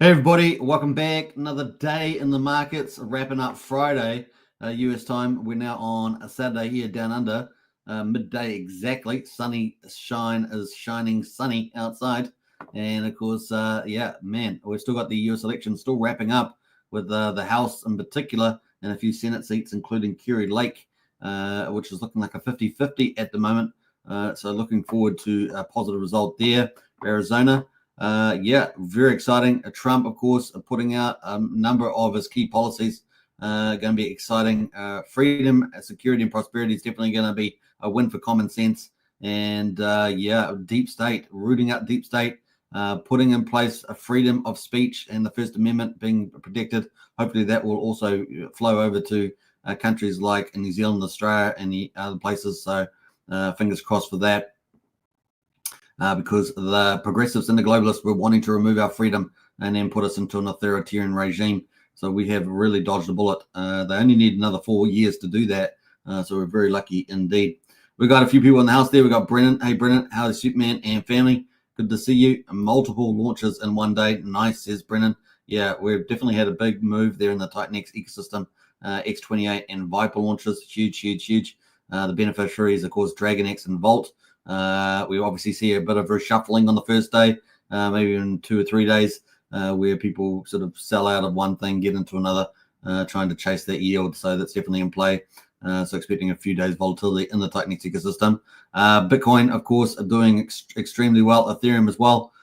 Hey everybody, welcome back. Another day in the markets, wrapping up Friday, US time. We're now on a Saturday here down under, midday exactly. Sunny shine is shining sunny outside. And of course, yeah, man, we've still got the US election still wrapping up with the House in particular and a few Senate seats, including Kerry Lake, which is looking like a 50-50 at the moment. So looking forward to a positive result there for Arizona. Yeah, very exciting. Trump, of course, putting out a number of his key policies. Going to be exciting. Freedom, security, and prosperity is definitely going to be a win for common sense. And yeah, deep state, rooting out deep state, putting in place a freedom of speech and the First Amendment being protected. Hopefully that will also flow over to countries like New Zealand, Australia, and the other places. So fingers crossed for that. Because the progressives and the globalists were wanting to remove our freedom and then put us into an authoritarian regime. So we have really dodged a bullet. They only need another 4 years to do that. So we're very lucky indeed. We've got a few people in the house there. We've got Brennan. Hey, Brennan. How's Superman and family? Good to see you. Multiple launches in one day. Nice, says Brennan. Yeah, we've definitely had a big move there in the DragonX ecosystem. X28 and Vyper launches. Huge, huge, huge. The beneficiaries, of course, DragonX and Vault. We obviously see a bit of reshuffling on the first day, maybe in 2 or 3 days, where people sort of sell out of one thing, get into another, trying to chase that yield. So that's definitely in play. So expecting a few days volatility in the DragonX ecosystem. Bitcoin, of course, are doing extremely well. Ethereum as well.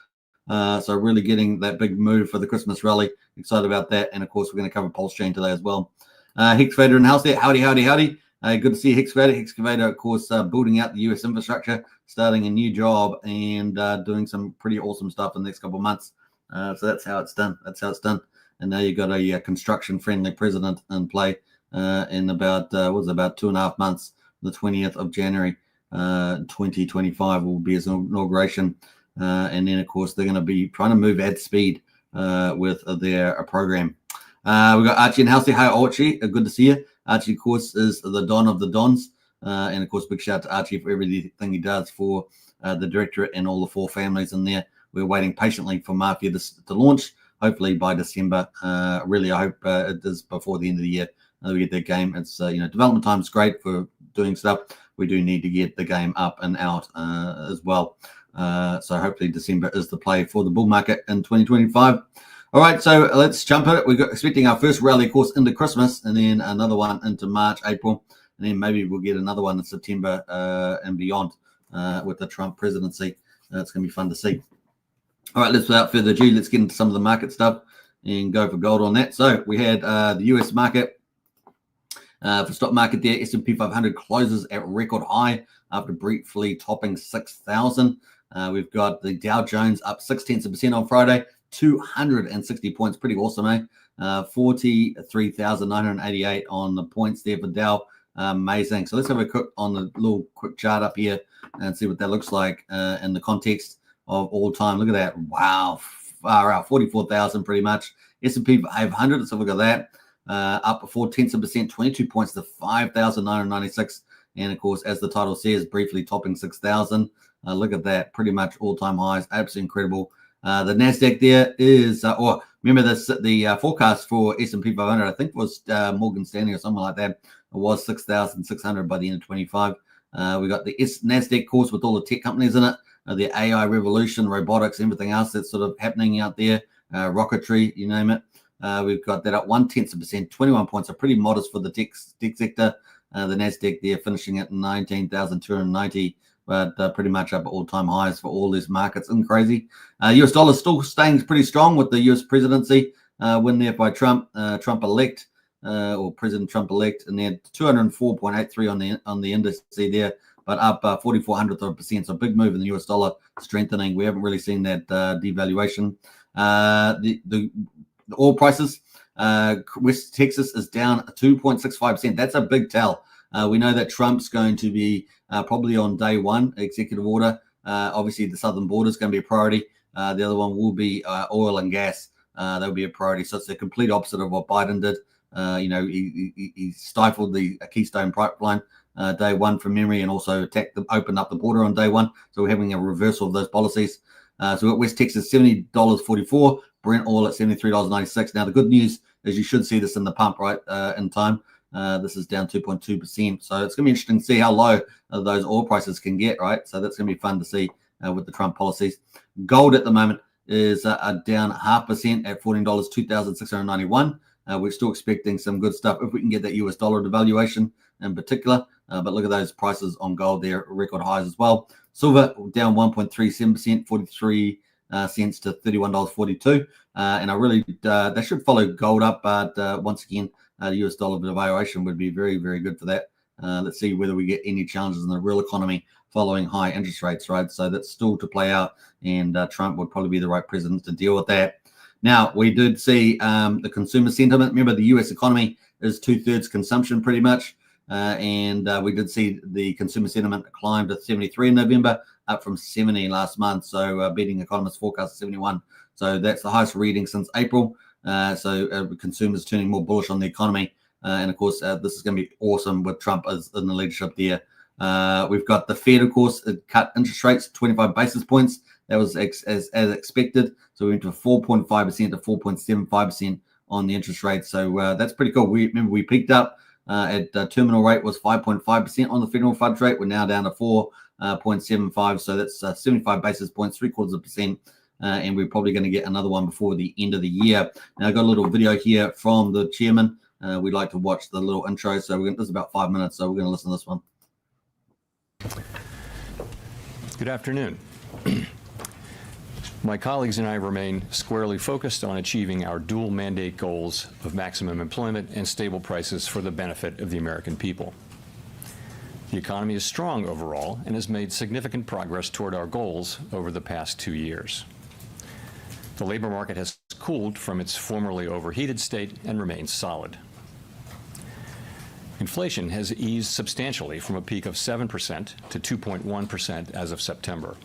So really getting that big move for the Christmas rally. Excited about that. And of course, we're going to cover Pulsechain today as well. Hex Trader in the house there. Howdy, howdy, howdy. Good to see Hex Trader. Hex Trader, of course, building out the US infrastructure, starting a new job, and doing some pretty awesome stuff in the next couple of months. So that's how it's done. That's how it's done. And now you've got a construction-friendly president in play in about, about 2.5 months. The 20th of January, 2025 will be his inauguration. And then, of course, they're going to be trying to move at speed with their program. We've got Archie in house there. Hi, Archie. Good to see you. Archie, of course, is the Don of the Dons. And, of course, big shout out to Archie for everything he does for the directorate and all the 4 families in there. We're waiting patiently for Mafia to launch, hopefully by December. Really, I hope it is before the end of the year we get that game. It's, development time is great for doing stuff. We do need to get the game up and out as well. So hopefully December is the play for the bull market in 2025. All right, so let's jump at it. We're expecting our first rally, of course, into Christmas, and then another one into March, April, and then maybe we'll get another one in September and beyond with the Trump presidency. It's going to be fun to see. All right, without further ado, let's get into some of the market stuff and go for gold on that. So we had the US market. For stock market there, S&P 500 closes at record high after briefly topping 6,000. We've got the Dow Jones up 0.6% on Friday. 260 points, pretty awesome, eh? 43,988 on the points there for Dow. Amazing. So let's have a quick quick chart up here and see what that looks like in the context of all time. Look at that. Wow, far out. 44,000 pretty much. S&P 500, let's have a look at that. Up 0.4%, 22 points to 5,996. And of course, as the title says, briefly topping 6,000. Look at that. Pretty much all-time highs. Absolutely incredible. The NASDAQ there is, remember the forecast for S&P 500, I think was Morgan Stanley or something like that. It was 6,600 by the end of 25. We got the NASDAQ course with all the tech companies in it, the AI revolution, robotics, everything else that's sort of happening out there, rocketry, you name it. We've got that up 0.1%, 21 points, are pretty modest for the tech sector. The NASDAQ there finishing at 19,290. But pretty much up at all-time highs for all these markets. And crazy. US dollar still staying pretty strong with the US presidency win there by Trump-elect, or President Trump-elect, and they're 204.83 on the index there, but up 0.44%. So big move in the US dollar strengthening. We haven't really seen that devaluation. The oil prices, West Texas is down 2.65%. That's a big tell. We know that Trump's going to be probably on day one, executive order. Obviously, the southern border is going to be a priority. The other one will be oil and gas. That'll be a priority. So it's the complete opposite of what Biden did. He stifled the Keystone Pipeline day one from memory, and also opened up the border on day one. So we're having a reversal of those policies. So we've got West Texas $70.44, Brent oil at $73.96. Now, the good news is you should see this in the pump, right, in time. This is down 2.2%. So it's going to be interesting to see how low those oil prices can get, right? So that's going to be fun to see with the Trump policies. Gold at the moment is down 0.5% at $14, 2,691. We're still expecting some good stuff if we can get that US dollar devaluation in particular. But look at those prices on gold there, record highs as well. Silver down 1.37%, 43 cents to $31.42. And I really, that should follow gold up. But once again, the US dollar devaluation would be very, very good for that. Let's see whether we get any challenges in the real economy following high interest rates, right? So that's still to play out. And Trump would probably be the right president to deal with that. Now, we did see the consumer sentiment. Remember, the US economy is 2/3 consumption pretty much. And we did see the consumer sentiment climb to 73 in November, up from 70 last month. So beating economists' forecast of 71. So that's the highest reading since April. So consumers turning more bullish on the economy. And of course, this is going to be awesome with Trump as in the leadership there. We've got the Fed, of course, cut interest rates 25 basis points. That was as expected. So we went to 4.5% to 4.75% on the interest rate. So that's pretty cool. We peaked up at terminal rate was 5.5% on the federal funds rate. We're now down to 4.75. So that's 75 basis points, 0.75%. And we're probably going to get another one before the end of the year. Now, I've got a little video here from the chairman. We'd like to watch the little intro. So this is about 5 minutes. So we're going to listen to this one. Good afternoon. My colleagues and I remain squarely focused on achieving our dual mandate goals of maximum employment and stable prices for the benefit of the American people. The economy is strong overall and has made significant progress toward our goals over the past 2 years. The labor market has cooled from its formerly overheated state and remains solid. Inflation has eased substantially from a peak of 7% to 2.1% as of September.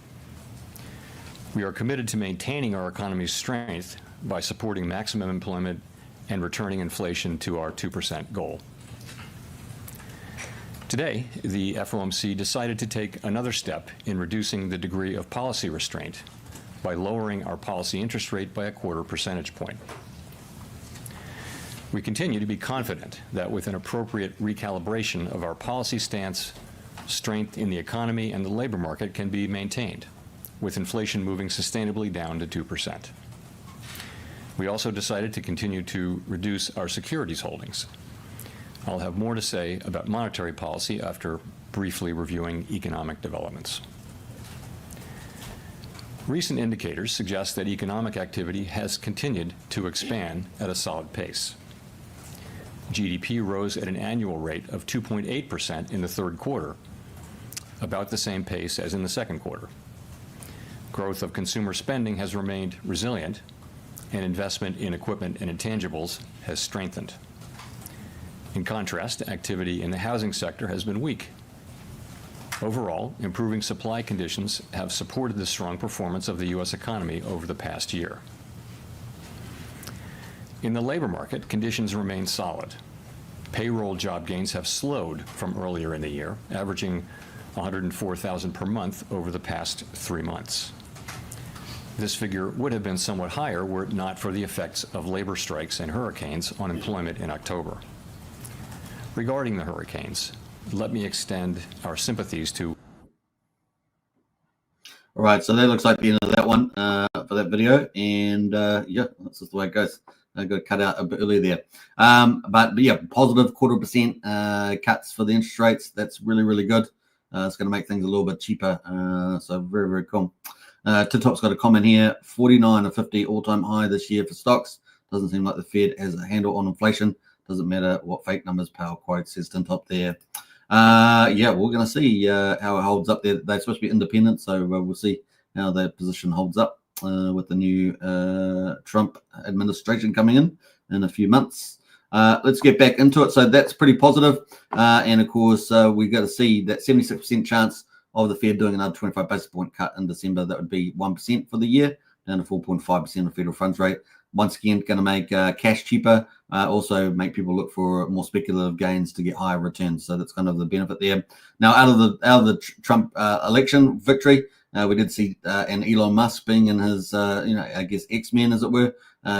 We are committed to maintaining our economy's strength by supporting maximum employment and returning inflation to our 2% goal. Today, the FOMC decided to take another step in reducing the degree of policy restraint by lowering our policy interest rate by 0.25 percentage point. We continue to be confident that with an appropriate recalibration of our policy stance, strength in the economy and the labor market can be maintained, with inflation moving sustainably down to 2%. We also decided to continue to reduce our securities holdings. I'll have more to say about monetary policy after briefly reviewing economic developments. Recent indicators suggest that economic activity has continued to expand at a solid pace. GDP rose at an annual rate of 2.8% in the third quarter, about the same pace as in the second quarter. Growth of consumer spending has remained resilient, and investment in equipment and intangibles has strengthened. In contrast, activity in the housing sector has been weak. Overall, improving supply conditions have supported the strong performance of the U.S. economy over the past year. In the labor market, conditions remain solid. Payroll job gains have slowed from earlier in the year, averaging 104,000 per month over the past 3 months. This figure would have been somewhat higher were it not for the effects of labor strikes and hurricanes on employment in October. Regarding the hurricanes, let me extend our sympathies to. All right, so that looks like the end of that one for that video. And yeah, that's just the way it goes. I got cut out a bit earlier there. But yeah, positive 0.25% cuts for the interest rates. That's really, really good. It's going to make things a little bit cheaper. So very, very cool. TikTok's got a comment here. 49 of 50 all-time high this year for stocks. Doesn't seem like the Fed has a handle on inflation. Doesn't matter what fake numbers Powell quotes, says Tintop there. Yeah, we're going to see how it holds up there. They're supposed to be independent, so we'll see how that position holds up with the new Trump administration coming in a few months. Let's get back into it. So that's pretty positive. And of course, we've got to see that 76% chance of the Fed doing another 25 basis point cut in December. That would be 1% for the year, down to 4.5% of federal funds rate. Once again, going to make cash cheaper, also make people look for more speculative gains to get higher returns. So that's kind of the benefit there. Now, out of the Trump election victory, We did see, and Elon Musk being in his, I guess X-Men, as it were.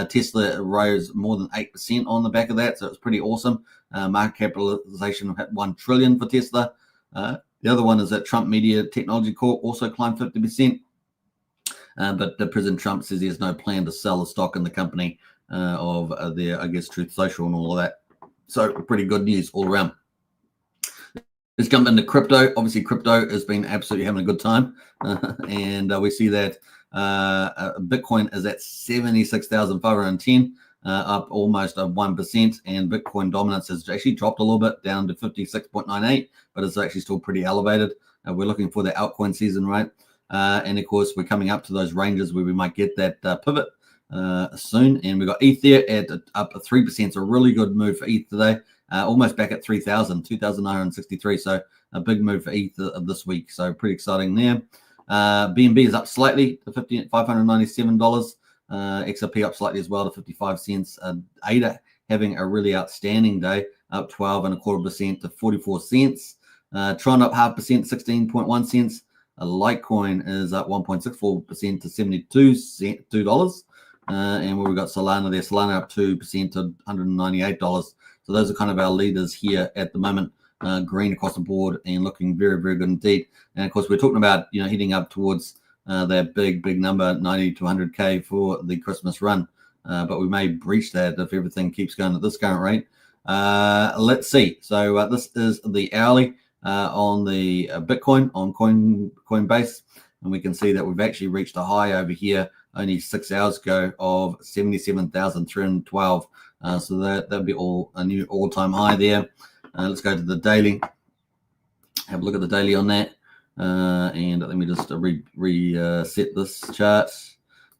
Tesla rose more than 8% on the back of that, so it's pretty awesome. Market capitalization hit $1 trillion for Tesla. The other one is that Trump Media Technology Corp also climbed 50%. But President Trump says he has no plan to sell the stock in the company of their, I guess, Truth Social and all of that. So pretty good news all around. Let's jump into crypto. Obviously, crypto has been absolutely having a good time. And we see that Bitcoin is at 76,510, up almost 1%. And Bitcoin dominance has actually dropped a little bit down to 56.98, but it's actually still pretty elevated. We're looking for the altcoin season, right? And of course, we're coming up to those ranges where we might get that pivot soon. And we've got ETH there at up 3%. It's a really good move for ETH today. Almost back at 2,963. So a big move for ETH this week. So pretty exciting there. BNB is up slightly to $597. XRP up slightly as well to 55 cents. ADA having a really outstanding day, up 12.25% to 44 cents. Tron up 0.5%, 16.1 cents. Litecoin is up 1.64% to $72. And we've got Solana there. Solana up 2% to $198. So those are kind of our leaders here at the moment. Green across the board and looking very, very good indeed. And of course, we're talking about, heading up towards that big number, 90 to 100K for the Christmas run. But we may breach that if everything keeps going at this current rate. Let's see. So this is the hourly on the Bitcoin on Coinbase. And we can see that we've actually reached a high over here only 6 hours ago of 77,312. So that'll be a new all-time high there. Let's go to the daily. Have a look at the daily on that. And let me just reset this chart.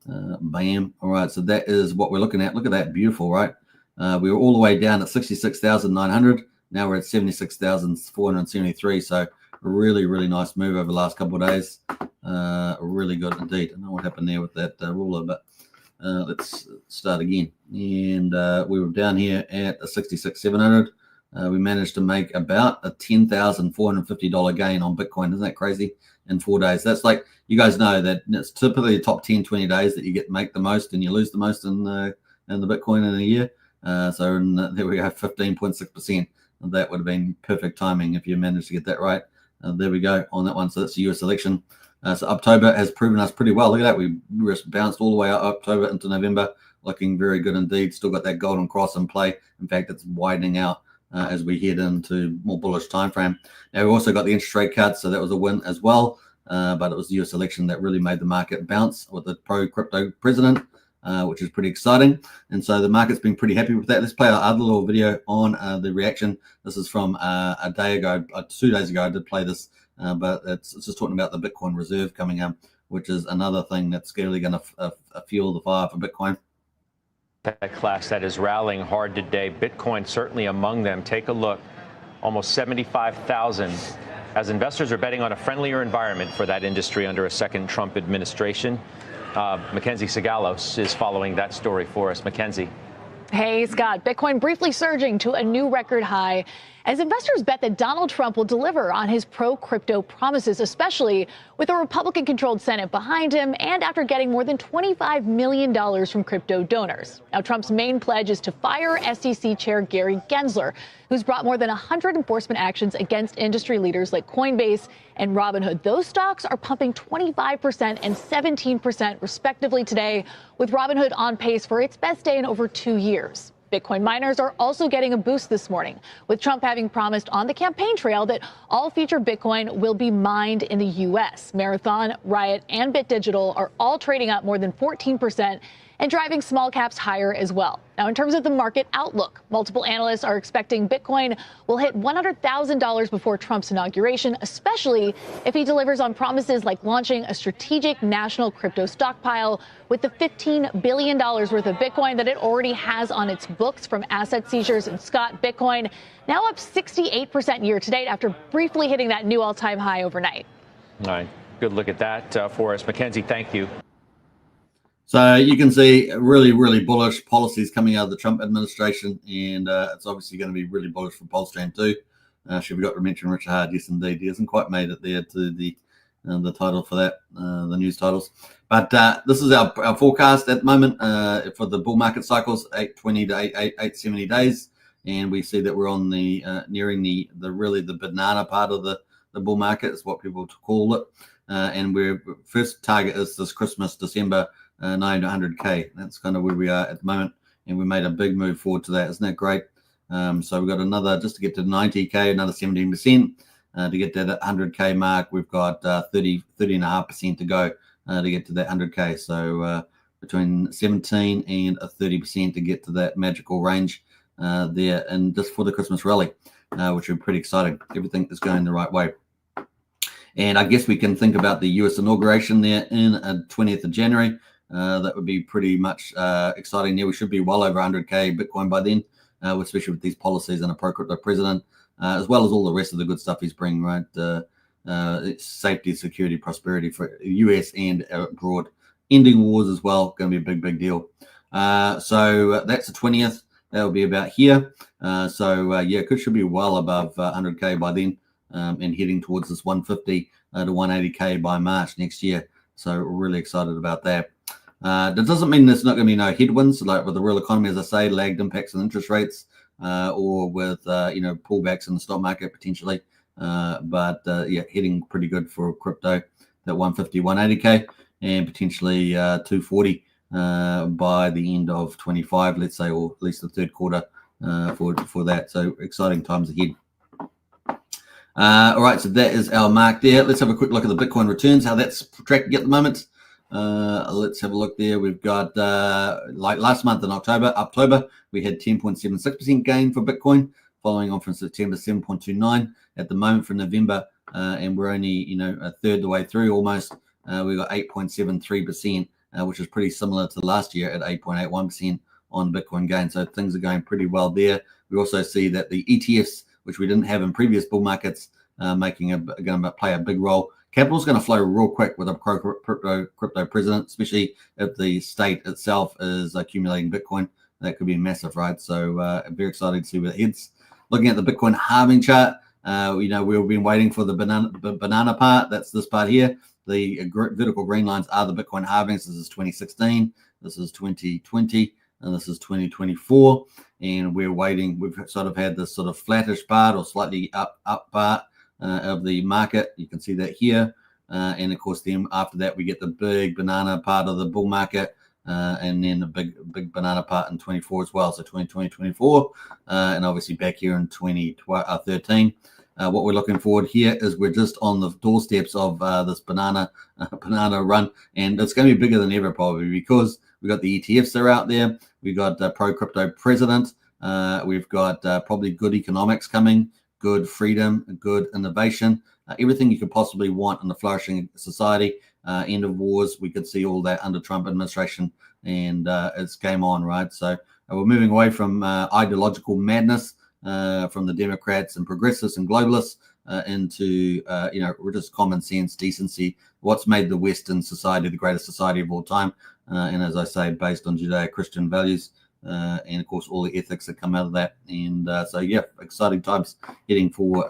Bam. All right, so that is what we're looking at. Look at that, beautiful, right? We were all the way down at 66,900. Now we're at 76,473. So really, really nice move over the last couple of days. Really good indeed. I don't know what happened there with that ruler, but let's start again. And we were down here at a 66,700. We managed to make about a $10,450 gain on Bitcoin. Isn't that crazy? In 4 days. That's like, you guys know that it's typically the top 10, 20 days that you make the most and you lose the most in the Bitcoin in a year. So there we go, 15.6%. That would have been perfect timing if you managed to get that right. There we go on that one. So that's the US election. So October has proven us pretty well. Look at that. We bounced all the way out October into November, looking very good indeed. Still got that golden cross in play. In fact, it's widening out as we head into more bullish time frame. Now, we also got the interest rate cuts, so that was a win as well. But it was the US election that really made the market bounce with the pro-crypto president, which is pretty exciting. And so the market's been pretty happy with that. Let's play our other little video on the reaction. This is from a day ago, 2 days ago. I did play this, but it's just talking about the Bitcoin reserve coming up, which is another thing that's really going to fuel the fire for Bitcoin. That class that is rallying hard today. Bitcoin certainly among them. Take a look. Almost 75,000 as investors are betting on a friendlier environment for that industry under a second Trump administration. Mackenzie Sigalos is following that story for us. Mackenzie. Hey, Scott. Bitcoin briefly surging to a new record high as investors bet that Donald Trump will deliver on his pro-crypto promises, especially with a Republican-controlled Senate behind him and after getting more than $25 million from crypto donors. Now, Trump's main pledge is to fire SEC Chair Gary Gensler, who's brought more than 100 enforcement actions against industry leaders like Coinbase and Robinhood. Those stocks are pumping 25% and 17% respectively today, with Robinhood on pace for its best day in over 2 years. Bitcoin miners are also getting a boost this morning, with Trump having promised on the campaign trail that all future Bitcoin will be mined in the U.S. Marathon, Riot, and Bit Digital are all trading up more than 14% and driving small caps higher as well. Now, in terms of the market outlook, multiple analysts are expecting Bitcoin will hit $100,000 before Trump's inauguration, especially if he delivers on promises like launching a strategic national crypto stockpile with the $15 billion worth of Bitcoin that it already has on its books from asset seizures. And Scott, Bitcoin now up 68% year to date after briefly hitting that new all-time high overnight. All right. Good look at that for us. Mackenzie, thank you. So you can see really, really bullish policies coming out of the Trump administration, and it's obviously going to be really bullish for Pulsechain too. Should we got to mention Richard Hart? Yes, indeed. He hasn't quite made it there to the the title for that, the news titles. But this is our forecast at the moment for the bull market cycles, 820 to 870 days. And we see that we're on the nearing the really the banana part of the bull market is what people call it. And we're first target is this Christmas, December, 9 to 100K. That's kind of where we are at the moment. And we made a big move forward to that. Isn't that great? So we've got another, just to get to 90K, another 17%. To get to that 100K mark, we've got 30.5% to go to get to that 100K. So between 17 and 30% to get to that magical range there, and just for the Christmas rally, which are pretty exciting. Everything is going the right way. And I guess we can think about the US inauguration there in 20th of January. That would be pretty much exciting there. We should be well over 100K Bitcoin by then, especially with these policies and a pro-crypto president, as well as all the rest of the good stuff he's bringing, right? Safety, security, prosperity for the US and abroad. Ending wars as well, going to be a big, big deal. So that's the 20th. That'll be about here. Yeah, it should be well above 100K by then, and heading towards this 150 to 180K by March next year. So we're really excited about that. That doesn't mean there's not going to be no headwinds, like with the real economy, as I say, lagged impacts on interest rates, or with pullbacks in the stock market potentially. Yeah, heading pretty good for crypto, that 150, 180K, and potentially 240 by the end of 25, let's say, or at least the third quarter for that. So exciting times ahead. All right, so that is our mark there. Let's have a quick look at the Bitcoin returns, how that's tracking at the moment. Let's have a look there. We've got like last month in October, we had 10.76% gain for Bitcoin, following on from September 7.29. At the moment for November, and we're only a third the way through almost. We got 8.73%, which is pretty similar to last year at 8.81% on Bitcoin gain. So things are going pretty well there. We also see that the ETFs, which we didn't have in previous bull markets, going to play a big role. Capital's going to flow real quick with a crypto president, especially if the state itself is accumulating Bitcoin. That could be massive, right? So very excited to see where it heads. Looking at the Bitcoin halving chart, we've been waiting for the banana part. That's this part here. The vertical green lines are the Bitcoin halvings. This is 2016, this is 2020, and this is 2024. And we're waiting. We've sort of had this sort of flattish part or slightly up part of the market. You can see that here. And of course, then after that, we get the big banana part of the bull market, and then a big banana part in 24 as well. So 2020, 24, and obviously back here in 2013. What we're looking forward here is we're just on the doorsteps of this banana run, and it's going to be bigger than ever probably, because we've got the ETFs that are out there. We've got pro-crypto president. We've got probably good economics coming, good freedom, good innovation, everything you could possibly want in a flourishing society. End of wars, we could see all that under Trump administration, and it's game on, right? So we're moving away from ideological madness from the Democrats and progressives and globalists into just common sense, decency, what's made the Western society the greatest society of all time, and as I say, based on Judeo-Christian values, and of course all the ethics that come out of that. And so yeah, exciting times heading for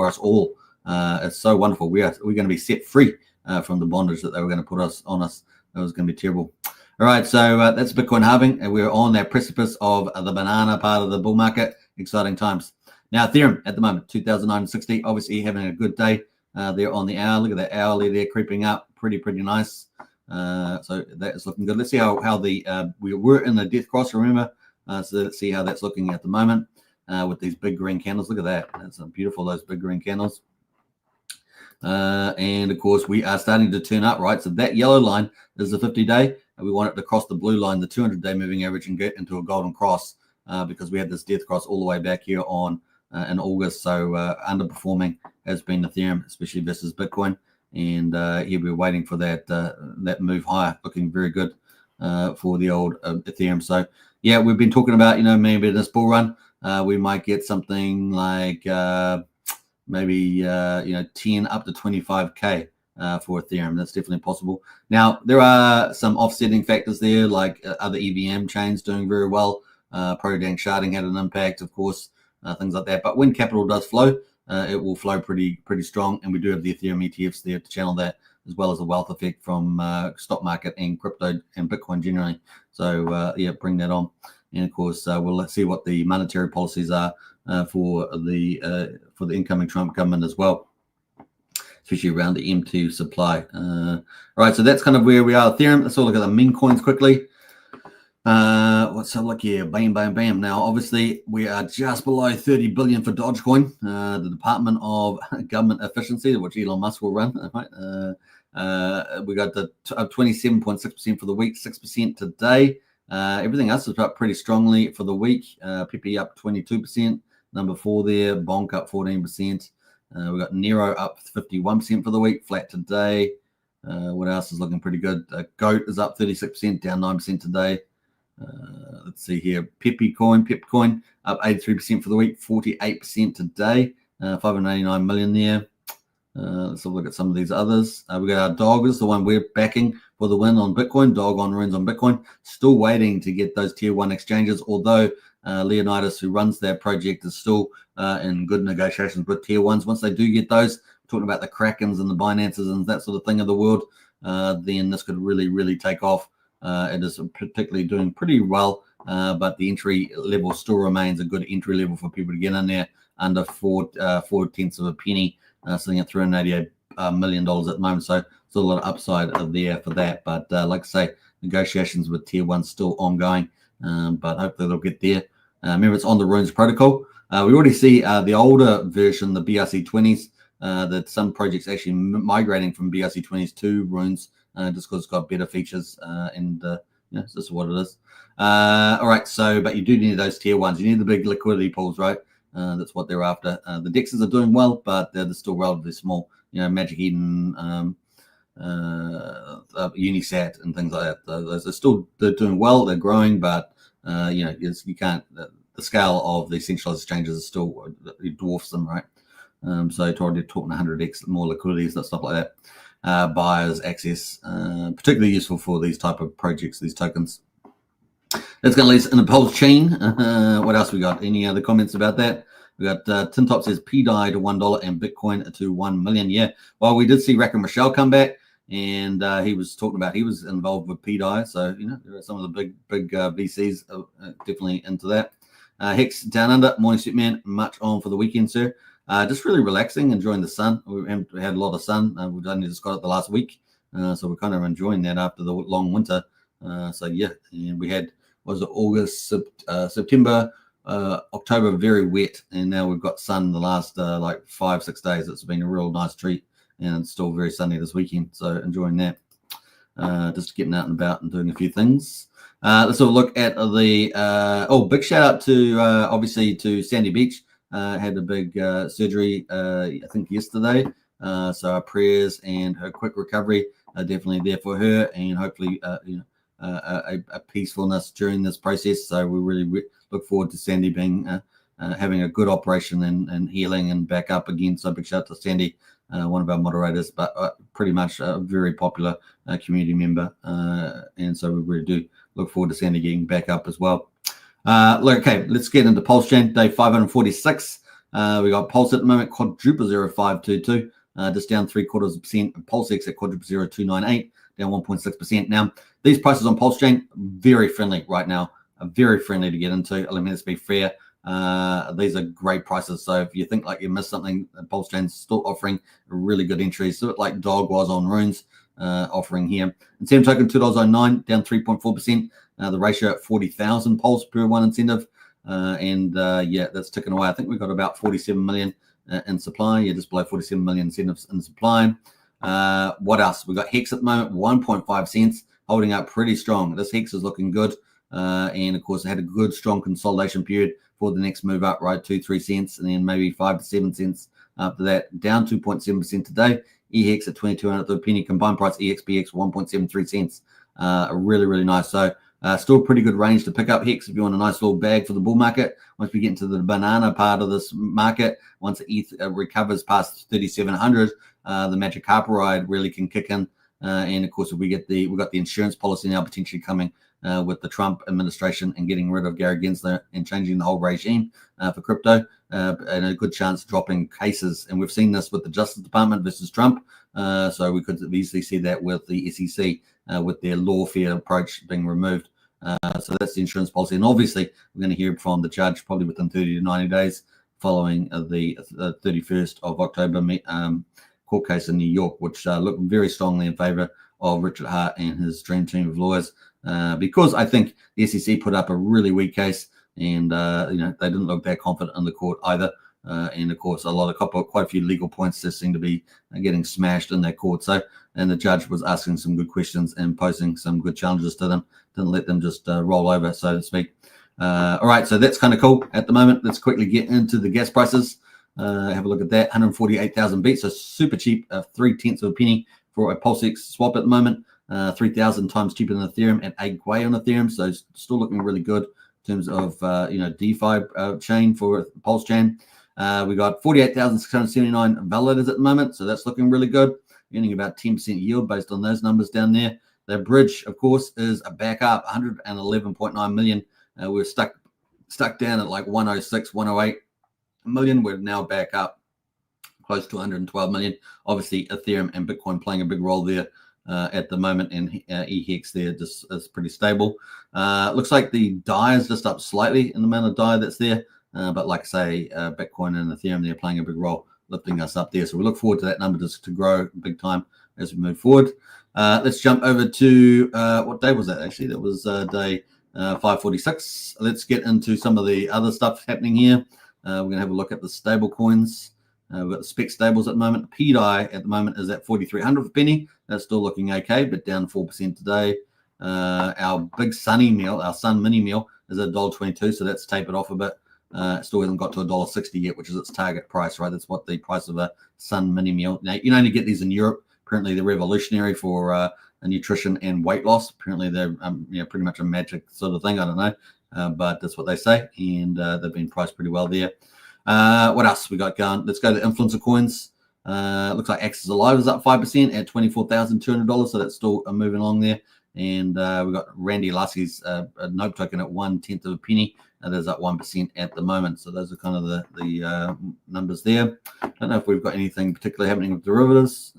us all. It's so wonderful. We're going to be set free from the bondage that they were going to put on us. That was going to be terrible. All right, so that's Bitcoin halving, and we're on that precipice of the banana part of the bull market. Exciting times. Now, Ethereum at the moment, 2,960, obviously having a good day there on the hour. Look at that hourly there creeping up, pretty nice. So that is looking good. Let's see how we were in the death cross, remember? So let's see how that's looking at the moment with these big green candles. Look at that. That's beautiful, those big green candles. And of course, we are starting to turn up, right? So that yellow line is the 50-day. We want it to cross the blue line, the 200-day moving average, and get into a golden cross, because we had this death cross all the way back here in August. So underperforming has been Ethereum, especially versus Bitcoin. And here we're waiting for that move higher, looking very good for the old Ethereum. So yeah, we've been talking about, maybe this bull run, we might get something like maybe 10 up to 25K for Ethereum. That's definitely possible. Now, there are some offsetting factors there, like other EVM chains doing very well. Prodank sharding had an impact, of course, things like that. But when capital does flow, it will flow pretty strong. And we do have the Ethereum ETFs there to channel that, as well as the wealth effect from stock market and crypto and Bitcoin generally. So yeah, bring that on. And of course, we'll see what the monetary policies are for the incoming Trump government as well, especially around the M2 supply. All right, so that's kind of where we are. Ethereum. Let's all look at the meme coins quickly. Let's have a look here. Bam, bam, bam. Now, obviously, we are just below 30 billion for Dogecoin, the Department of Government Efficiency, which Elon Musk will run. Right? We got the up 27.6% for the week, 6% today. Everything else is up pretty strongly for the week. Pepe up 22%. Number 4 there. Bonk up 14%. We got Nero up 51% for the week, flat today. What else is looking pretty good? Goat is up 36%, down 9% today. Let's see here. Pepcoin up 83% for the week, 48% today. 589 million there. Let's have a look at some of these others. We got our dog, is the one we're backing for the win on Bitcoin. Dog on runes on Bitcoin. Still waiting to get those tier 1 exchanges, although Leonidas, who runs that project, is still in good negotiations with tier 1s. Once they do get those, talking about the Krakens and the Binances and that sort of thing of the world, then this could really take off. It is particularly doing pretty well, but the entry level still remains a good entry level for people to get in there under 4/10 of a penny, sitting at $388 million at the moment. So there's a lot of upside there for that. But like I say, negotiations with tier 1 still ongoing, but hopefully they'll get there. Remember, it's on the Runes protocol. We already see the older version, the BRC20s, that some projects actually migrating from BRC20s to Runes, just because it's got better features, and this is what it is. All right, so but you do need those tier 1s. You need the big liquidity pools, right? That's what they're after. The DEXs are doing well, but they're still relatively small. Magic Eden, Unisat, and things like that. Those are they're doing well. They're growing, but you can't. The scale of the centralized exchanges is still dwarfs them, right? So talking 100x more liquidity, stuff like that. Buyers access, particularly useful for these type of projects, these tokens. That's going to lead us in the Pulsechain. What else we got? Any other comments about that? We got Tintop says PDI to $1 and Bitcoin to 1 million. Yeah. Well, we did see Rack and Michelle come back, and he was talking about he was involved with PDI. So there are some of the big VCs definitely into that. Hex down under, morning suit man, much on for the weekend, sir. Just really relaxing, enjoying the sun. We had a lot of sun. We've only just got it the last week, so we're kind of enjoying that after the long winter. So yeah, and we had August, September, October very wet, and now we've got sun the last like 5-6 days. It's been a real nice treat, and it's still very sunny this weekend. So enjoying that. Just getting out and about and doing a few things. Let's have a look at the big shout out to obviously to Sandy Beach. Had a big surgery I think yesterday, so our prayers and her quick recovery are definitely there for her, and hopefully a peacefulness during this process. So we really look forward to Sandy being having a good operation and healing and back up again. So big shout out to Sandy, one of our moderators, but pretty much a very popular community member, and so we really do look forward to Sandy getting back up as well. Okay, let's get into Pulsechain, day 546. We got Pulse at the moment, quadruple 0522, just down 0.75%. Pulsex at quadruple 0298, down 1.6%. Now, these prices on Pulsechain, very friendly right now, very friendly to get into. Let me just be fair. These are great prices. So if you think like you missed something, Pulsechain's still offering a really good entry. So like Dog was on Runes, offering here. Incentive token $2.09, down 3.4%. The ratio at 40,000 Pulse per one incentive. Yeah, that's ticking away. I think we've got about 47 million in supply. Yeah, just below 47 million incentives in supply. What else? We've got Hex at the moment, 1.5 cents, holding up pretty strong. This Hex is looking good. And of course, it had a good, strong consolidation period for the next move up, right? 2-3 cents, and then maybe 5 to 7 cents after that. Down 2.7% today. EHEX at 2200 the penny. Combined price EXPX 1.73 cents. Really, really nice. So still pretty good range to pick up Hex if you want a nice little bag for the bull market. Once we get into the banana part of this market, once ETH recovers past 3,700, the magic carpet ride really can kick in. And of course, if we've got the insurance policy now potentially coming with the Trump administration and getting rid of Gary Gensler and changing the whole regime for crypto, and a good chance of dropping cases. And we've seen this with the Justice Department versus Trump. So we could easily see that with the SEC with their lawfare approach being removed. So that's the insurance policy. And obviously, we're going to hear from the judge probably within 30 to 90 days following the 31st of October court case in New York, which looked very strongly in favor of Richard Hart and his dream team of lawyers, because I think the SEC put up a really weak case, and they didn't look that confident in the court either. And of course, quite a few legal points just seem to be getting smashed in that court. So, and the judge was asking some good questions and posing some good challenges to them. Didn't let them just roll over, so to speak. All right, so that's kind of cool at the moment. Let's quickly get into the gas prices. Have a look at that. 148,000 beats, so super cheap. 0.3 of a penny for a Pulsechain swap at the moment. 3,000 times cheaper than Ethereum at 8 Gwei on Ethereum. So still looking really good in terms of DeFi chain for Pulsechain. We got 48,679 validators at the moment, so that's looking really good. Earning about 10% yield based on those numbers down there. The bridge, of course, is back up 111.9 million. We're stuck down at like 106, 108 million. We're now back up close to 112 million. Obviously, Ethereum and Bitcoin playing a big role there at the moment, and EHEX there just is pretty stable. Looks like the DAI is just up slightly in the amount of DAI that's there. But like I say, Bitcoin and Ethereum, they're playing a big role, lifting us up there. So we look forward to that number to grow big time as we move forward. Let's jump over to, what day was that actually? That was day 546. Let's get into some of the other stuff happening here. We're going to have a look at the stable coins. We've got the spec stables at the moment. PDAI at the moment is at 4,300 penny. That's still looking okay, but down 4% today. Our big sunny meal, our Sun mini meal, is at $1.22, so that's tapered off a bit. Still hasn't got to $1.60 yet, which is its target price, right? That's what the price of a Sun mini meal. Now, you can only get these in Europe. Apparently, they're revolutionary for nutrition and weight loss. Apparently, they're pretty much a magic sort of thing. I don't know, but that's what they say, and they've been priced pretty well there. What else we got going? Let's go to influencer coins. Looks like Axis Alive is up 5% at $24,200, so that's still moving along there. And we've got Randy Lassie's Nope token at 1/10 of a penny. That is up 1% at the moment. So those are kind of the numbers there. Don't know if we've got anything particularly happening with derivatives.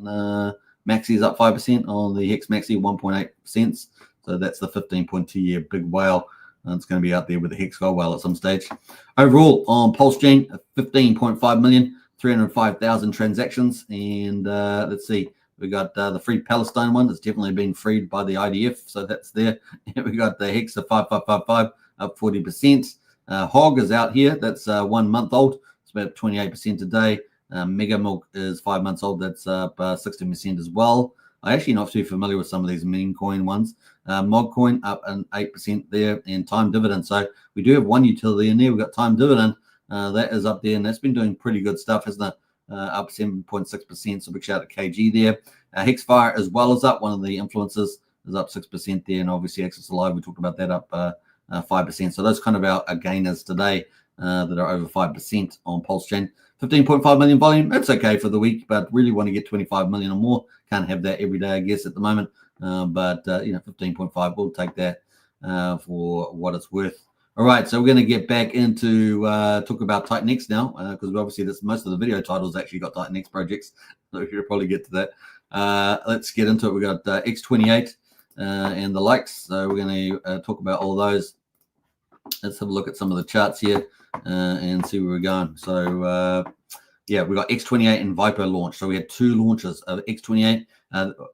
Maxi is up 5% on the Hex Maxi, 1.8%. So that's the 15.2-year big whale. It's going to be out there with the Hex Gold whale at some stage. Overall, on Pulsechain, 15.5 million, 305,000 transactions. And let's see, we got the Free Palestine one that's definitely been freed by the IDF. So that's there. And we got the Hex of 5555 up 40%. Hog is out here. That's 1 month old. It's about 28% today. Mega Milk is 5 months old. That's up 16% as well. I'm actually not too familiar with some of these meme coin ones. Mod coin up an 8% there, and time dividend. So we do have one utility in there. We've got time dividend. That is up there, and that's been doing pretty good stuff, hasn't it? Up 7.6%. So big shout out to KG there. Hexfire as well is up. One of the influencers is up 6% there, and obviously Axis Alive, we talked about that, up 5%. So those kind of our gainers today that are over 5% on Pulsechain. 15.5 million volume. That's okay for the week, but really want to get 25 million or more. Can't have that every day, I guess, at the moment. But 15.5, we'll take that for what it's worth. All right, so we're going to get back into talk about TitanX now, because obviously most of the video titles actually got TitanX projects. So we should probably get to that. Let's get into it. We got X28 and the likes. So we're going to talk about all those. Let's have a look at some of the charts here and see where we're going. So yeah, we got X28 and Vyper launch. So we had 2 launches of X28.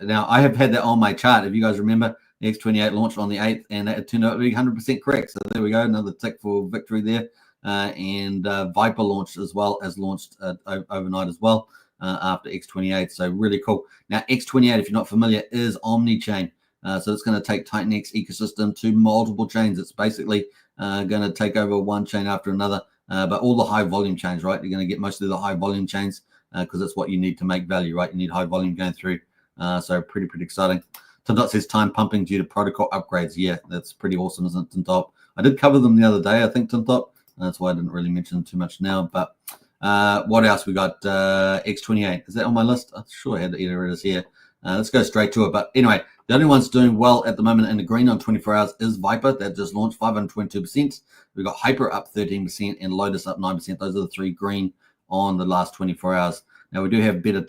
Now I have had that on my chart. If you guys remember, the X28 launched on the 8th, and that turned out to be 100% correct. So there we go, another tick for victory there. And Vyper launched as well, as launched overnight as well after X28. So really cool. Now X28, if you're not familiar, is omni-chain. So it's going to take TitanX ecosystem to multiple chains. It's basically going to take over one chain after another, but all the high volume chains, right? You're going to get mostly the high volume chains because that's what you need to make value, right? You need high volume going through. So pretty exciting. Tintop says time pumping due to protocol upgrades. Yeah, that's pretty awesome, isn't it, Tintop? I did cover them the other day, I think, Tintop. That's why I didn't really mention them too much now. But what else? We got X28. Is that on my list? I'm sure I had it. Here it is here. Let's go straight to it. But anyway, the only ones doing well at the moment in the green on 24 hours is Vyper. That just launched 522%. We've got Hyper up 13% and Lotus up 9%. Those are the three green on the last 24 hours. Now we do have better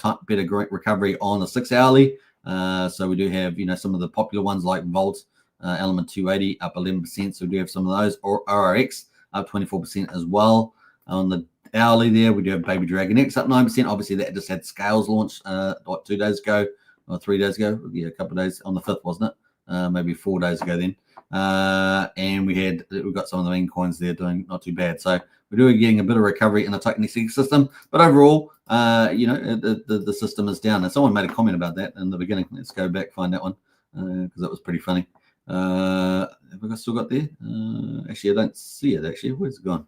recovery on the 6 hourly. So we do have, some of the popular ones like Volt, Element 280 up 11%. So we do have some of those. Or RRX up 24% as well. On the hourly there, we do have Baby DragonX up 9%. Obviously that just had scales launched 2 days ago or 3 days ago. Yeah, a couple of days on the 5th, wasn't it? Maybe 4 days ago then. And we've got some of the main coins there doing not too bad. So we're getting a bit of recovery in the TokenX ecosystem, but overall, the system is down. And someone made a comment about that in the beginning. Let's go back, find that one, because that was pretty funny. Have I still got there? Actually, I don't see it, actually. Where's it gone?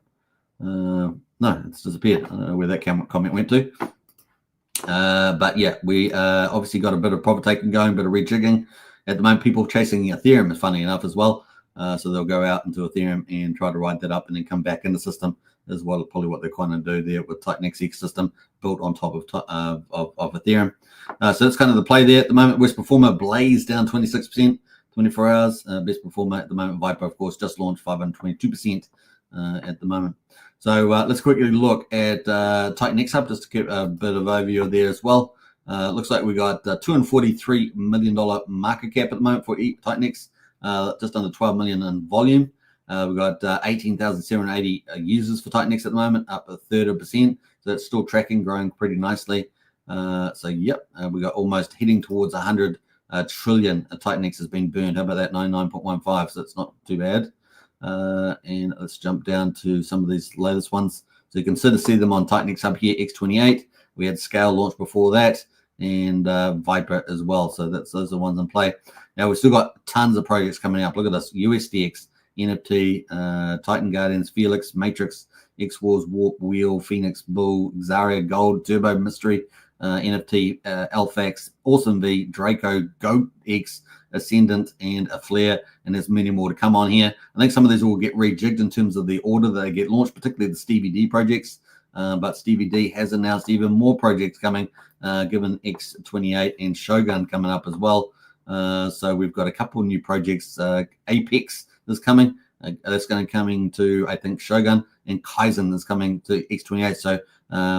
No, it's disappeared. I don't know where that comment went to. But yeah, we obviously got a bit of profit taking going, a bit of rejigging. At the moment, people chasing Ethereum is funny enough as well. So they'll go out into Ethereum and try to ride that up and then come back in the system as well. Probably what they're kind of do there with TokenX ecosystem built on top of Ethereum. So that's kind of the play there at the moment. Worst performer, Blaze down 26%, 24 hours. Best performer at the moment, Vyper, of course, just launched 522% at the moment. So let's quickly look at TokenX Hub just to get a bit of overview there as well. Looks like we got $243 million market cap at the moment for TokenX, just under 12 million in volume. We've got 18,780 users for TokenX at the moment, up 1/3%. So it's still tracking, growing pretty nicely. So yep, we got almost heading towards 100 trillion. TokenX has been burned. How about that? 99.15. So it's not too bad. And let's jump down to some of these latest ones. So you can sort of see them on TokenX Hub here, X28. We had Scale launch before that, and Vyper as well. So those are the ones in play. Now we've still got tons of projects coming up. Look at this: USDX, NFT, Titan Guardians, Felix, Matrix, X Wars, Warp, Wheel, Phoenix, Bull, Xaria, Gold, Turbo Mystery, NFT, Alphax, Awesome V, Draco, GoatX, Ascendant, and a Flare, and there's many more to come on here. I think some of these will get rejigged in terms of the order that they get launched, particularly the Stevie D projects. But Stevie D has announced even more projects coming, given X28 and Shogun coming up as well. So we've got a couple of new projects. Apex is coming. That's going to coming to, I think, Shogun, and Kaizen is coming to X28. So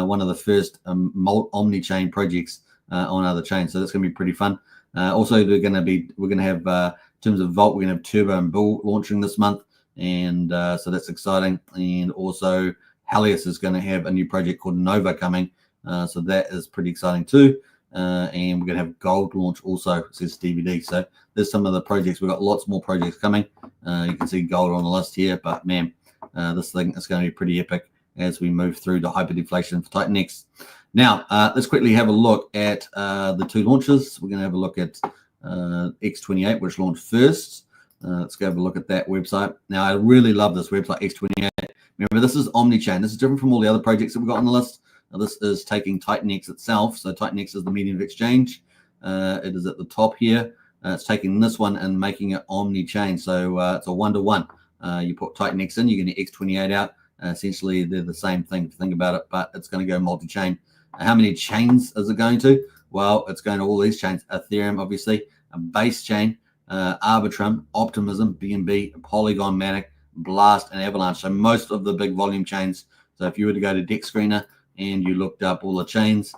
one of the first omni-chain projects on other chains. So that's going to be pretty fun. Also, we're going to have, in terms of Vault, we're going to have Turbo and Bull launching this month. And so that's exciting. And also, Helios is going to have a new project called Nova coming. So that is pretty exciting too. And we're going to have Gold launch also, says DVD. So there's some of the projects. We've got lots more projects coming. You can see Gold on the list here. But man, this thing is going to be pretty epic as we move through to hyperdeflation for TokenX. Now, let's quickly have a look at the two launches. We're going to have a look at X28, which launched first. Let's go have a look at that website. Now, I really love this website, X28. Remember, this is omni-chain. This is different from all the other projects that we've got on the list. Now, this is taking TokenX itself. So TokenX is the medium of exchange. It is at the top here. It's taking this one and making it omni-chain. So it's a one-to-one. You put TokenX in, you're going to X28 out. Essentially, they're the same thing if you think about it, but it's going to go multi-chain. How many chains is it going to? Well, it's going to all these chains. Ethereum, obviously, a base chain, Arbitrum, Optimism, BNB, Polygon, Matic, Blast, and Avalanche. So most of the big volume chains. So if you were to go to Deck Screener and you looked up all the chains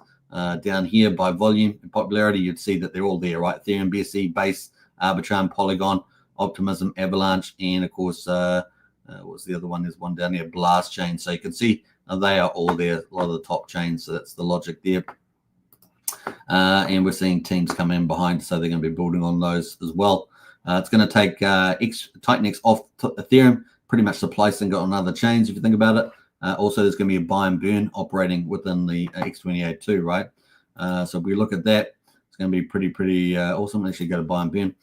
down here by volume and popularity, you'd see that they're all there, right? Ethereum, BSC, Base, Arbitrum, Polygon, Optimism, Avalanche, and of course, what's the other one? There's one down here, Blast chain. So you can see they are all there, a lot of the top chains. So that's the logic there. And we're seeing teams come in behind, so they're going to be building on those as well. It's going to take TokenX off Ethereum, pretty much replacing it on other chains if you think about it. Also, there's going to be a buy and burn operating within the X28 too, right? So if we look at that, it's going to be pretty awesome. Actually, go to buy and burn.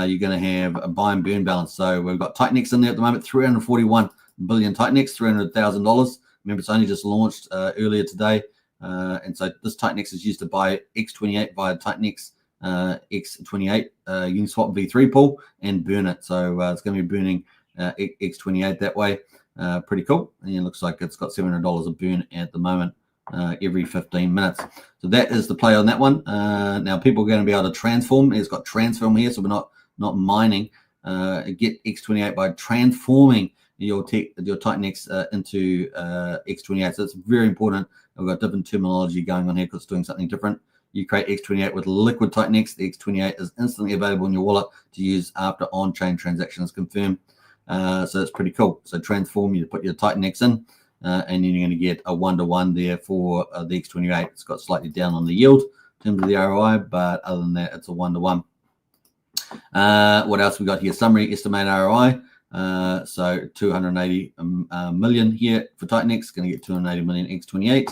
You're going to have a buy and burn balance. So we've got TokenX in there at the moment, 341 billion TokenX, $300,000. Remember, it's only just launched earlier today. And so this TokenX is used to buy X28 via TokenX X28 Uniswap V3 pool and burn it. So it's going to be burning X28 that way. Pretty cool. And it looks like it's got $700 of burn at the moment every 15 minutes. So that is the play on that one. Now people are going to be able to transform. It's got transform here, so we're not mining. Get X28 by transforming your TitanX into X28. So it's very important. We've got different terminology going on here because it's doing something different. You create X28 with liquid TitanX. The X28 is instantly available in your wallet to use after on-chain transactions confirmed. So it's pretty cool. So transform, you put your TitanX in, and then you're going to get a 1-to-1 there for the X28. It's got slightly down on the yield in terms of the ROI, but other than that, it's a 1-to-1. What else we got here? Summary estimated ROI. So 280 million here for TitanX. Going to get 280 million X28.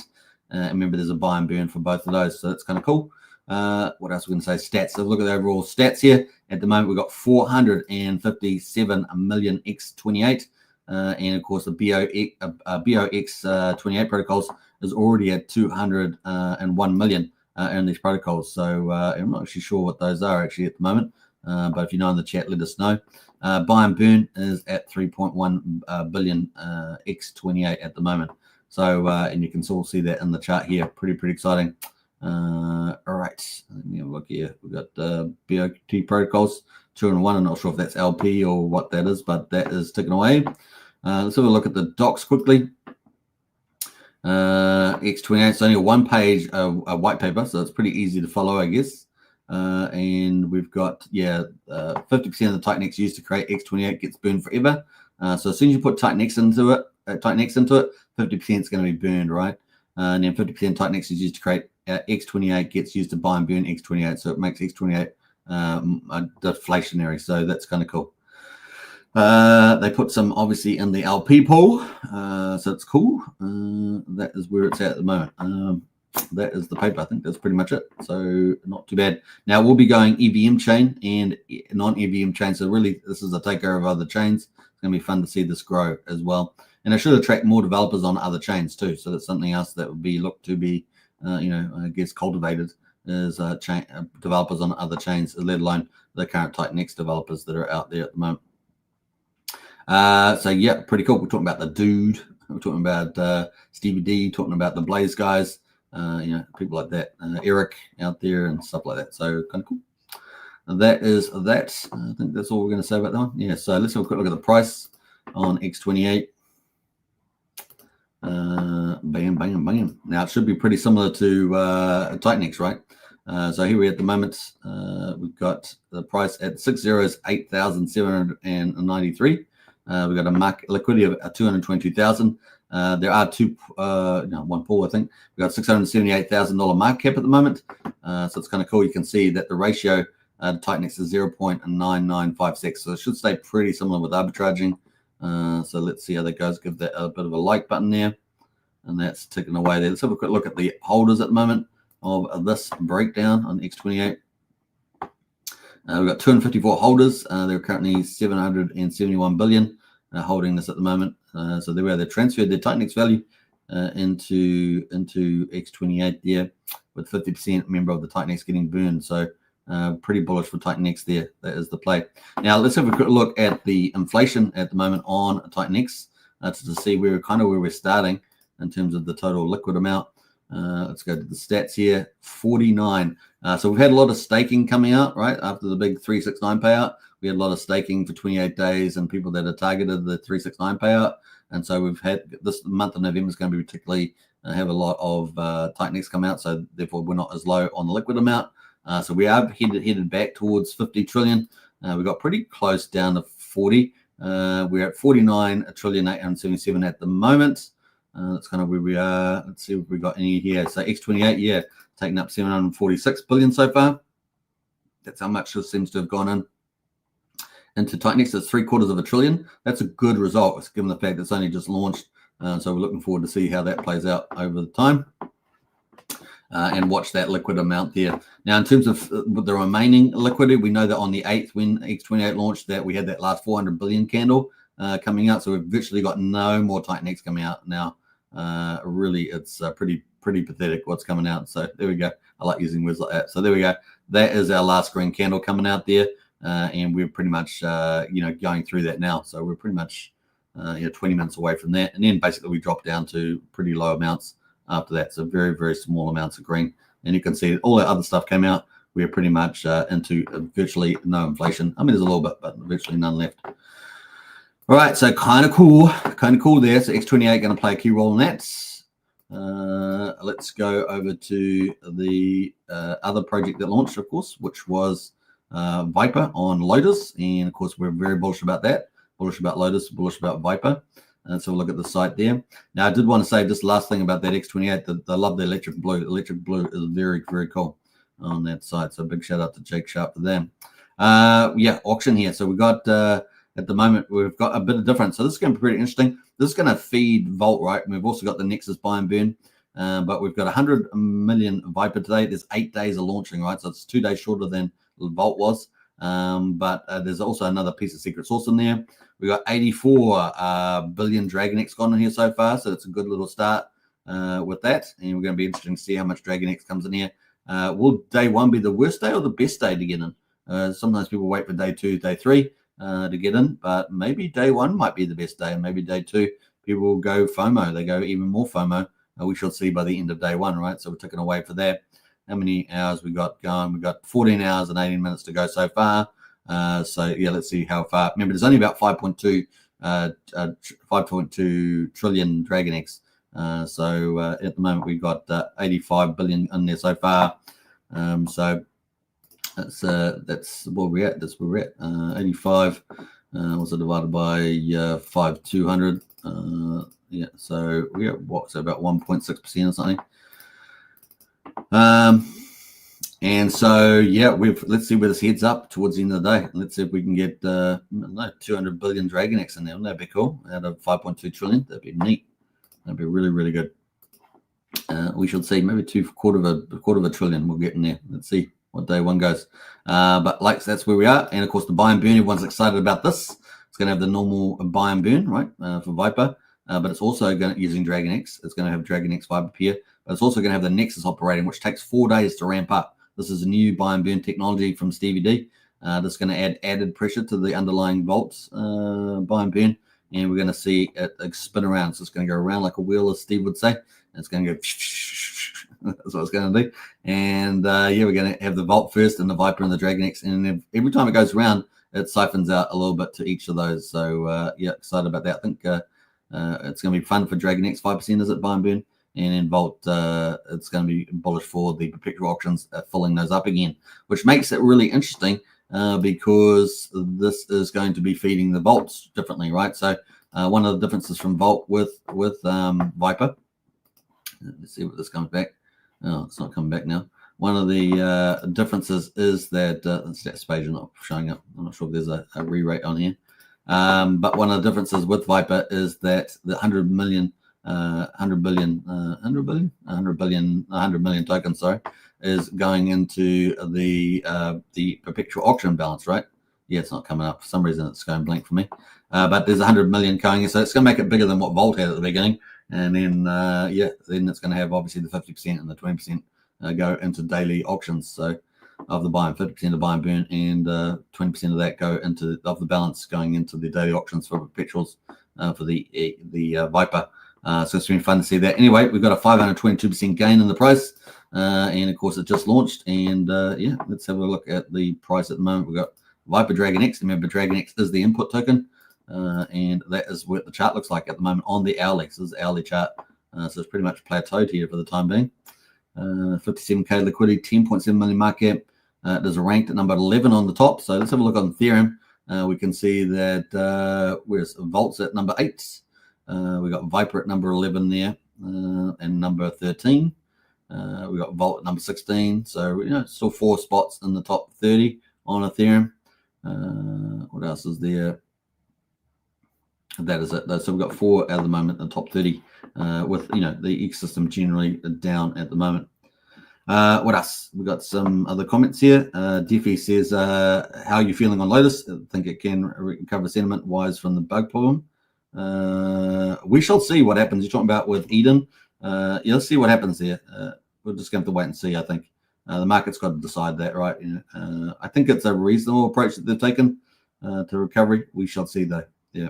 Remember, there's a buy and burn for both of those, so that's kind of cool. What else are we going to say? Stats. So look at the overall stats here. At the moment, we've got 457 million X28. And of course, the BOX28 protocols is already at 201 million in these protocols. So I'm not actually sure what those are actually at the moment. But if you know in the chat, let us know. Buy and burn is at 3.1 billion X28 at the moment. So, and you can all see that in the chart here. Pretty exciting. All right, let me have a look here. We've got BOT protocols, 201. I'm not sure if that's LP or what that is, but that is ticking away. Let's have a look at the docs quickly. X28 is only a one-page a white paper, so it's pretty easy to follow, I guess. And we've got 50% of the TitanX used to create X28 gets burned forever. So as soon as you put TitanX into it, 50% is going to be burned, right? And then 50% TitanX is used to create X28 gets used to buy and burn X28, so it makes X28 deflationary. So that's kind of cool. They put some obviously in the LP pool, so it's cool. That is where it's at the moment. That is the paper. I think that's pretty much it. So not too bad. Now we'll be going EVM chain and non-EVM chain. So really, this is a takeover of other chains. It's going to be fun to see this grow as well. And it should attract more developers on other chains too. So that's something else that would be looked to be, I guess, cultivated is developers on other chains, let alone the current TitanX developers that are out there at the moment. So yeah, pretty cool. We're talking about the dude. We're talking about Stevie D. Talking about the Blaze guys. People like that. Eric out there and stuff like that. So kind of cool. That is that. I think that's all we're going to say about that one. Yeah. So let's have a quick look at the price on X28. Bam, bam, bam. Now it should be pretty similar to TitanX, right? So here we are at the moment. We've got the price at 6 zeros, 8,793. We've got a market liquidity of 222,000. There are one pool, I think. We've got $678,000 market cap at the moment. So it's kind of cool. You can see that the ratio to TitanX is 0.9956. So it should stay pretty similar with arbitraging. So let's see how that goes. Give that a bit of a like button there. And that's ticking away there. Let's have a quick look at the holders at the moment of this breakdown on X28. We've got 254 holders. They're currently 771 billion holding this at the moment. So they were they transferred their TitanX value into X28 there, with 50% member of the TitanX getting burned. So pretty bullish for TitanX there. That is the play. Now let's have a quick look at the inflation at the moment on TitanX to see where we're starting in terms of the total liquid amount. Let's go to the stats here. 49. So we've had a lot of staking coming out, right? After the big 369 payout, we had a lot of staking for 28 days and people that are targeted the 369 payout. And so we've had this month of November is going to be particularly have a lot of TitanX come out. So therefore we're not as low on the liquid amount. So we are headed back towards 50 trillion. We got pretty close down to 40. We're at 49,877 at the moment. That's kind of where we are. Let's see if we got any here. So X28, taking up 746 billion so far. That's how much this seems to have gone into TitanX. It's 750 billion. That's a good result, given the fact it's only just launched. So we're looking forward to see how that plays out over the time. And watch that liquid amount there. Now, in terms of the remaining liquidity, we know that on the 8th, when X28 launched, that we had that last 400 billion candle coming out. So we've virtually got no more TitanX coming out now. Really, it's pretty pathetic what's coming out. So there we go. I like using words like that. So there we go. That is our last green candle coming out there. And we're pretty much, going through that now. So we're pretty much, 20 minutes away from that. And then basically we drop down to pretty low amounts after that. So very, very small amounts of green. And you can see all that other stuff came out. We're pretty much into virtually no inflation. I mean, there's a little bit, but virtually none left. All right, so kind of cool there. So X28 going to play a key role in that. Let's go over to the other project that launched, of course, which was Vyper on Lotus. And of course, we're very bullish about that. Bullish about Lotus, bullish about Vyper. So we'll look at the site there. Now, I did want to say just last thing about that X28, that I love the electric blue. Electric blue is very, very cool on that site. So big shout out to Jake Sharp for them. Yeah, auction here. So we got at the moment we've got a bit of difference. So this is going to be pretty interesting. This is going to feed Vault, right? And we've also got the Nexus buy and burn. But we've got 100 million Vyper today. There's 8 days of launching, right? So it's 2 days shorter than Vault was. But there's also another piece of secret sauce in there. We got 84 billion DragonX gone in here so far. So it's a good little start with that. And we're going to be interesting to see how much DragonX comes in here. Will day one be the worst day or the best day to get in? Sometimes people wait for day 2, day 3 to get in, but maybe day 1 might be the best day, and maybe day 2 people will go FOMO. They go even more FOMO. We shall see by the end of day 1, right? So we're ticking away for that. How many hours we got going? We got 14 hours and 18 minutes to go so far. So yeah, let's see how far. Remember, there's only about 5.2 trillion DragonX. So at the moment we've got 85 billion in there so far. So that's where we're at. That's where we're at. 85 also divided by 5,200. Yeah, so we got what? So about 1.6% or something. And so yeah, let's see where this heads up towards the end of the day. Let's see if we can get 200 billion DragonX in there. That'd be cool. Out of 5.2 trillion, that'd be neat. That'd be really, really good. We should see maybe a quarter of a trillion we'll get in there. Let's see what day 1 goes. But that's where we are. And of course, the buy and burn, everyone's excited about this. It's going to have the normal buy and burn, right, for Vyper. But it's also going to using DragonX. It's going to have DragonX Vyper here. But it's also going to have the Nexus operating, which takes 4 days to ramp up. This is a new buy and burn technology from Stevie D. That's going to add added pressure to the underlying Vaults buy and burn. And we're going to see it spin around. So it's going to go around like a wheel, as Steve would say. And it's going to go. That's what it's going to do. And yeah, we're going to have the Vault first and the Vyper and the DragonX. And every time it goes around, it siphons out a little bit to each of those. So yeah, excited about that. I think it's going to be fun for DragonX. 5% is it buy and burn. And in Vault, it's going to be bullish for the perpetual auctions, filling those up again, which makes it really interesting because this is going to be feeding the Vaults differently, right? So one of the differences from Vault with Vyper, let's see what this comes back. Oh, it's not coming back now. One of the differences is that stats page is not showing up. I'm not sure if there's a re-rate on here. But one of the differences with Vyper is that the 100 million tokens, sorry, is going into the perpetual auction balance, right? Yeah, it's not coming up. For some reason, it's going blank for me. But there's 100 million going in, so it's going to make it bigger than what Vault had at the beginning. And then, yeah, then it's going to have obviously the 50% and the 20% go into daily auctions. So of the buy and 50% of buy and burn, and 20% of that go into of the balance going into the daily auctions for perpetuals for the Vyper. So it's been fun to see that. Anyway, we've got a 522% gain in the price. And of course, it just launched. And yeah, let's have a look at the price at the moment. We've got Vyper DragonX. Remember, DragonX is the input token. And that is what the chart looks like at the moment on the hourly. So this is the hourly chart. So it's pretty much plateaued here for the time being. 57K liquidity, 10.7 million market cap. There's a ranked at number 11 on the top. So let's have a look on Ethereum. We can see that where's Vault's at number 8. We got Vyper at number 11 there, and number 13. We got Vault at number 16. So still 4 spots in the top 30 on Ethereum. What else is there? That is it. So we've got 4 at the moment in the top 30, with the ecosystem generally down at the moment. What else? We got some other comments here. Diffie says, "How are you feeling on Lotus? I think it can recover sentiment-wise from the bug problem." We shall see what happens. You're talking about with Eden. You'll see what happens there. We're just going to have to wait and see. I think the market's got to decide that, right? I think it's a reasonable approach that they've taken to recovery. We shall see, though. Yeah.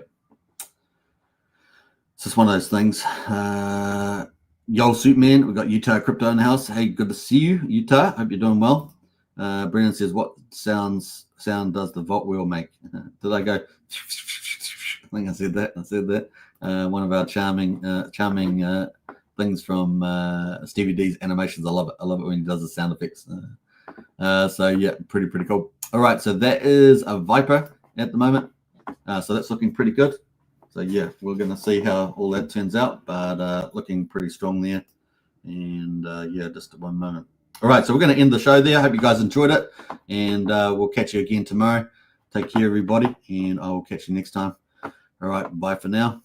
It's just one of those things. Yo, Superman, we've got Utah Crypto in the house. Hey, good to see you, Utah. Hope you're doing well. Brennan says, what sound does the Vault wheel make? Did I go? I think I said that. One of our charming things from Stevie D's animations. I love it. I love it when he does the sound effects. So yeah, pretty cool. All right, so that is a Vyper at the moment. So that's looking pretty good. So yeah, we're going to see how all that turns out, but looking pretty strong there. And yeah, just one moment. All right, so we're going to end the show there. I hope you guys enjoyed it, and we'll catch you again tomorrow. Take care, everybody, and I will catch you next time. All right, bye for now.